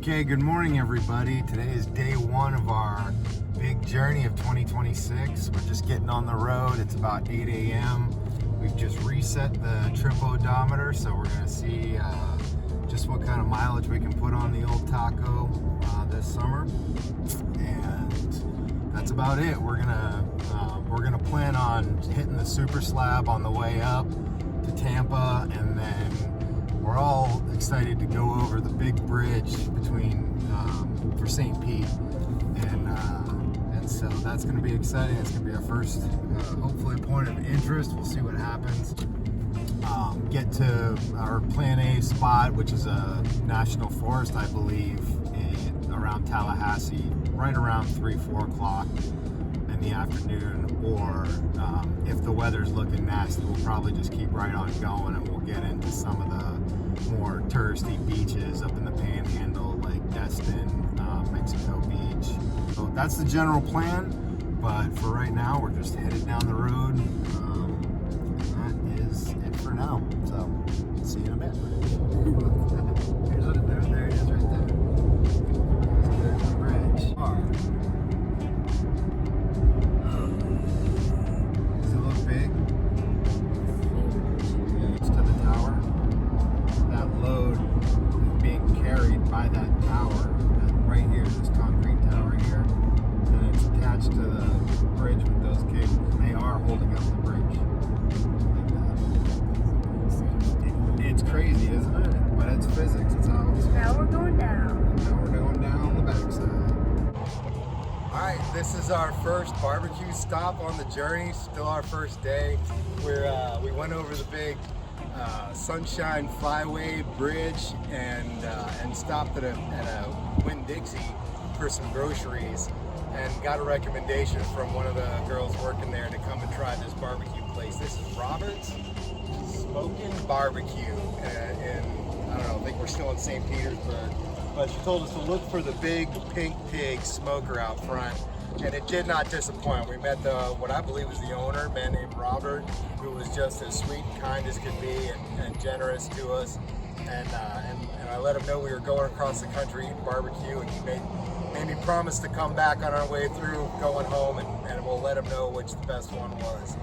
Okay, good morning everybody. Today is day one of our big journey of 2026. We're just getting on the road. It's about 8 a.m. We've just reset the trip odometer, so we're gonna see just what kind of mileage we can put on the old Taco this summer. And that's about it. We're gonna plan on hitting the Super Slab on the way up to Tampa, and then we're all excited to go over the big bridge between for St. Pete, and so that's going to be exciting. It's going to be our first, hopefully, point of interest. We'll see what happens. Get to our Plan A spot, which is a national forest, I believe, around Tallahassee, right around 3-4 o'clock in the afternoon. Or if the weather's looking nasty, we'll probably just keep right on going, and we'll get into some of the more touristy beaches up in the Panhandle, like Destin, Mexico Beach. So that's the general plan, but for right now, we're just headed down the road. And that is it for now. So, see you in a bit. There it is right there. There's the bridge. Does it look big? Next to the tower. That load is being carried by that tower right here, this concrete tower here, and it's attached to the bridge with those cables, and they are holding up the bridge like that. It's crazy, isn't it? But it's physics. It's how it's. Now we're going down. Now we're going down the backside. All right, this is our first barbecue stop on the journey. Still our first day. We went over the big Sunshine Flyway Bridge and stopped at a Winn-Dixie for some groceries, and got a recommendation from one of the girls working there to come and try this barbecue place. This is Robert's Smokin' Barbecue, and I don't know, I think we're still in St. Petersburg, but she told us to look for the big pink pig smoker out front, and it did not disappoint. We met what I believe was the owner, a man named Robert, who was just as sweet and kind as could be, and generous to us. And I let him know we were going across the country eating barbecue, and he made me promise to come back on our way through going home, and we'll let him know which the best one was.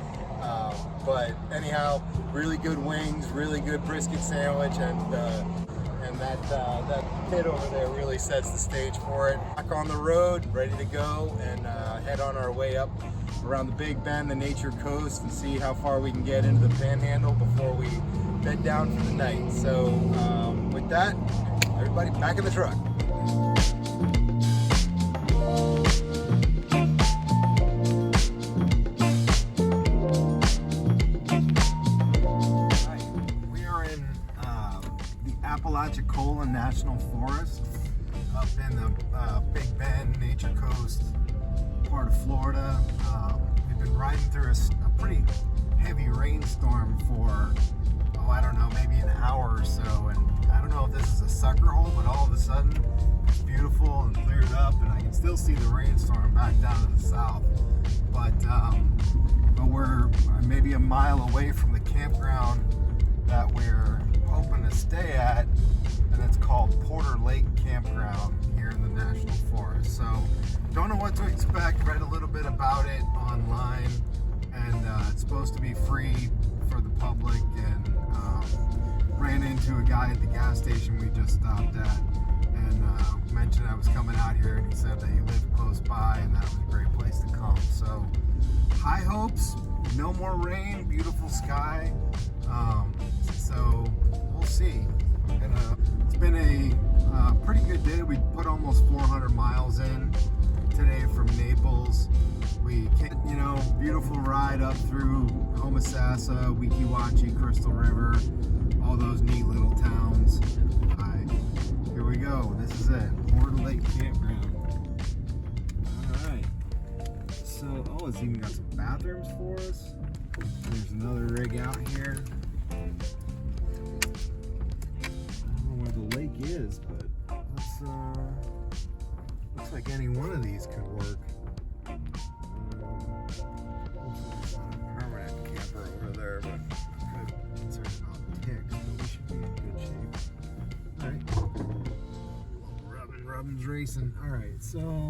But anyhow, really good wings, really good brisket sandwich, and that pit over there really sets the stage for it. Back on the road, ready to go, and head on our way up around the Big Bend, the Nature Coast, and see how far we can get into the Panhandle before we bed down for the night. So with that, everybody back in the truck. We are in the Apalachicola National Forest up in the Big Bend, Nature Coast part of Florida. We've been riding through a pretty heavy rainstorm for, I don't know, maybe an hour or so, and I don't know if this is a sucker hole, but all of a sudden it's beautiful and cleared up, and I can still see the rainstorm back down to the south. But we're maybe a mile away from the campground that we're hoping to stay at, and it's called Porter Lake Campground here in the National Forest. So don't know what to expect. Read a little bit about it online, and it's supposed to be free for the public, and ran into a guy at the gas station we just stopped at, and mentioned I was coming out here, and he said that he lived close by and that was a great place to come. So high hopes, no more rain, beautiful sky, so we'll see. And it's been a pretty good day. We put almost 400 miles in today from Naples. We came, beautiful ride up through Homosassa, Weeki Crystal River, all those neat little towns. Here we go. This is it, Porter Lake Campground. All right. So, it's even got some bathrooms for us. There's another rig out here. I don't know where the lake is, but looks like any one of these could work. Permanent camper over there, but good concern about ticks, but we should be in good shape. Alright. Rubbing Robin's racing. All right, so